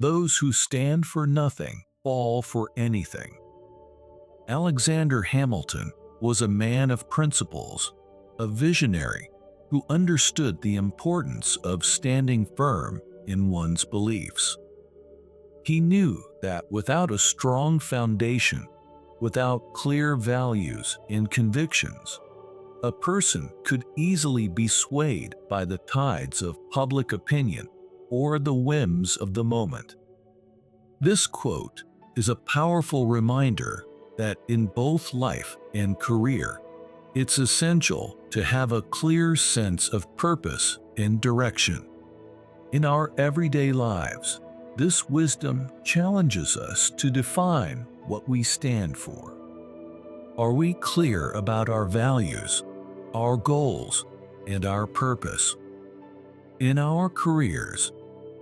Those who stand for nothing fall for anything. Alexander Hamilton was a man of principles, a visionary who understood the importance of standing firm in one's beliefs. He knew that without a strong foundation, without clear values and convictions, a person could easily be swayed by the tides of public opinion or the whims of the moment. This quote is a powerful reminder that in both life and career, it's essential to have a clear sense of purpose and direction. In our everyday lives, this wisdom challenges us to define what we stand for. Are we clear about our values, our goals, and our purpose? In our careers,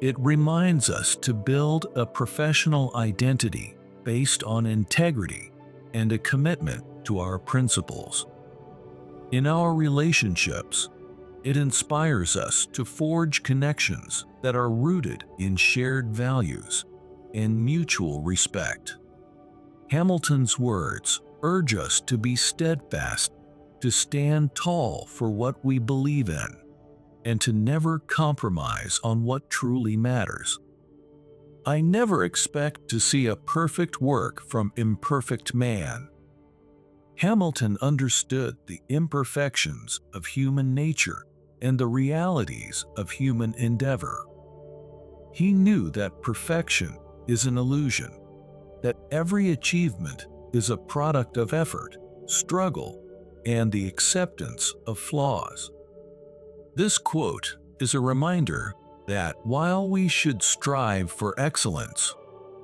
it reminds us to build a professional identity based on integrity and a commitment to our principles. In our relationships, it inspires us to forge connections that are rooted in shared values and mutual respect. Hamilton's words urge us to be steadfast, to stand tall for what we believe in, and to never compromise on what truly matters. I never expect to see a perfect work from imperfect man. Hamilton understood the imperfections of human nature and the realities of human endeavor. He knew that perfection is an illusion, that every achievement is a product of effort, struggle, and the acceptance of flaws. This quote is a reminder that while we should strive for excellence,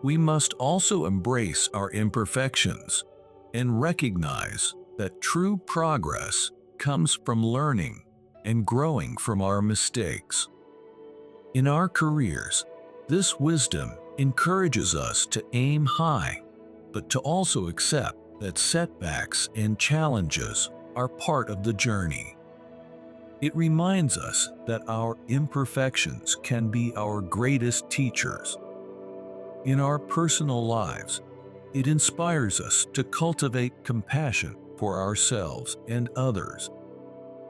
we must also embrace our imperfections and recognize that true progress comes from learning and growing from our mistakes. In our careers, this wisdom encourages us to aim high, but to also accept that setbacks and challenges are part of the journey. It reminds us that our imperfections can be our greatest teachers. In our personal lives, it inspires us to cultivate compassion for ourselves and others,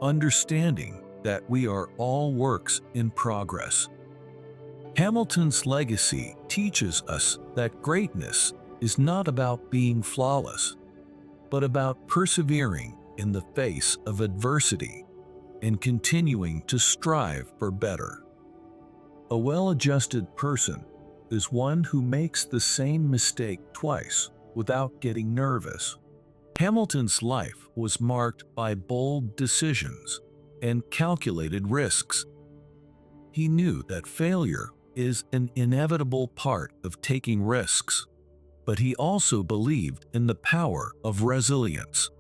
understanding that we are all works in progress. Hamilton's legacy teaches us that greatness is not about being flawless, but about persevering in the face of adversity and continuing to strive for better. A well-adjusted person is one who makes the same mistake twice without getting nervous. Hamilton's life was marked by bold decisions and calculated risks. He knew that failure is an inevitable part of taking risks, but he also believed in the power of resilience.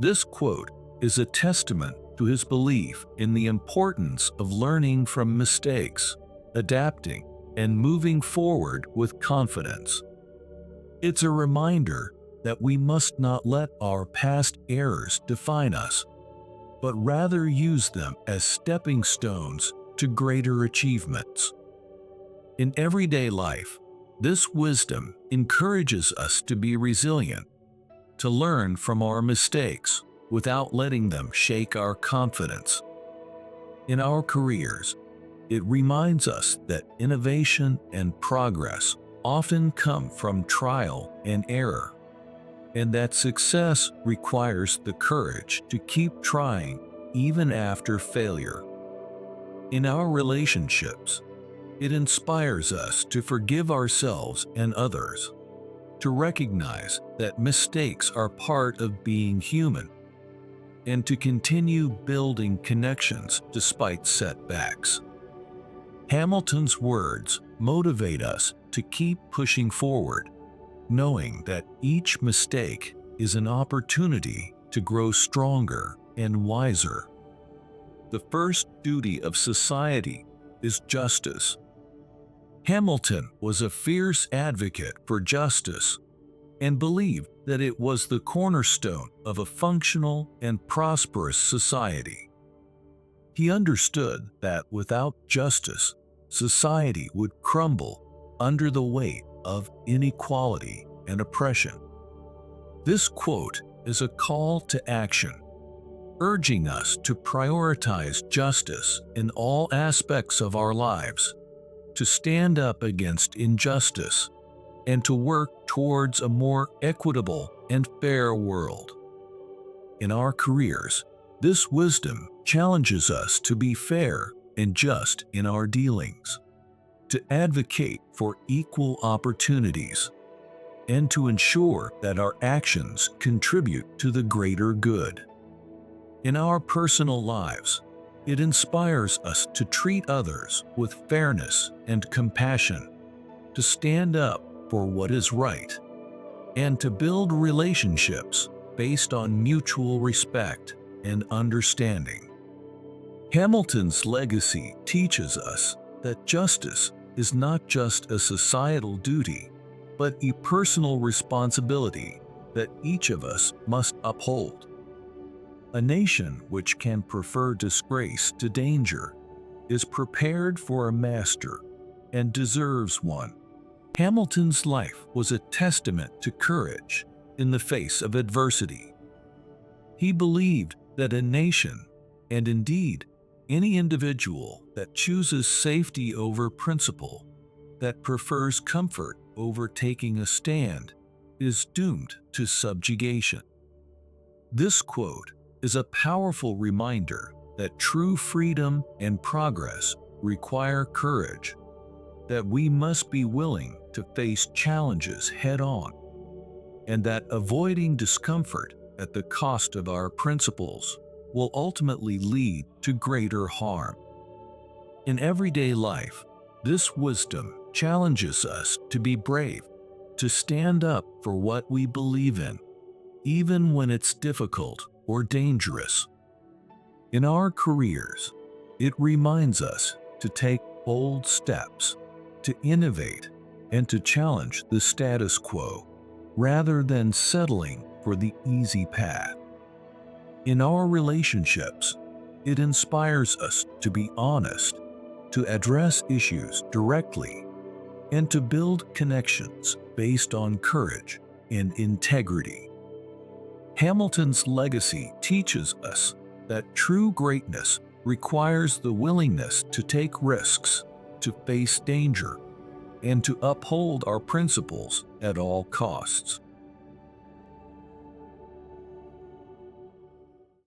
This quote is a testament to his belief in the importance of learning from mistakes, adapting, and moving forward with confidence. It's a reminder that we must not let our past errors define us, but rather use them as stepping stones to greater achievements. In everyday life, this wisdom encourages us to be resilient, to learn from our mistakes without letting them shake our confidence. In our careers, it reminds us that innovation and progress often come from trial and error, and that success requires the courage to keep trying even after failure. In our relationships, it inspires us to forgive ourselves and others, to recognize that mistakes are part of being human, and to continue building connections despite setbacks. Hamilton's words motivate us to keep pushing forward, knowing that each mistake is an opportunity to grow stronger and wiser. The first duty of society is justice. Hamilton was a fierce advocate for justice and believed that it was the cornerstone of a functional and prosperous society. He understood that without justice, society would crumble under the weight of inequality and oppression. This quote is a call to action, urging us to prioritize justice in all aspects of our lives, to stand up against injustice, and to work towards a more equitable and fair world. In our careers, this wisdom challenges us to be fair and just in our dealings, to advocate for equal opportunities, and to ensure that our actions contribute to the greater good. In our personal lives, it inspires us to treat others with fairness and compassion, to stand up for what is right, and to build relationships based on mutual respect and understanding. Hamilton's legacy teaches us that justice is not just a societal duty, but a personal responsibility that each of us must uphold. A nation which can prefer disgrace to danger is prepared for a master and deserves one. Hamilton's life was a testament to courage in the face of adversity. He believed that a nation, and indeed any individual that chooses safety over principle, that prefers comfort over taking a stand, is doomed to subjugation. This quote is a powerful reminder that true freedom and progress require courage, that we must be willing to face challenges head-on, and that avoiding discomfort at the cost of our principles will ultimately lead to greater harm. In everyday life, this wisdom challenges us to be brave, to stand up for what we believe in, even when it's difficult or dangerous. In our careers, it reminds us to take bold steps, to innovate, and to challenge the status quo, rather than settling for the easy path. In our relationships, it inspires us to be honest, to address issues directly, and to build connections based on courage and integrity. Hamilton's legacy teaches us that true greatness requires the willingness to take risks, to face danger, and to uphold our principles at all costs.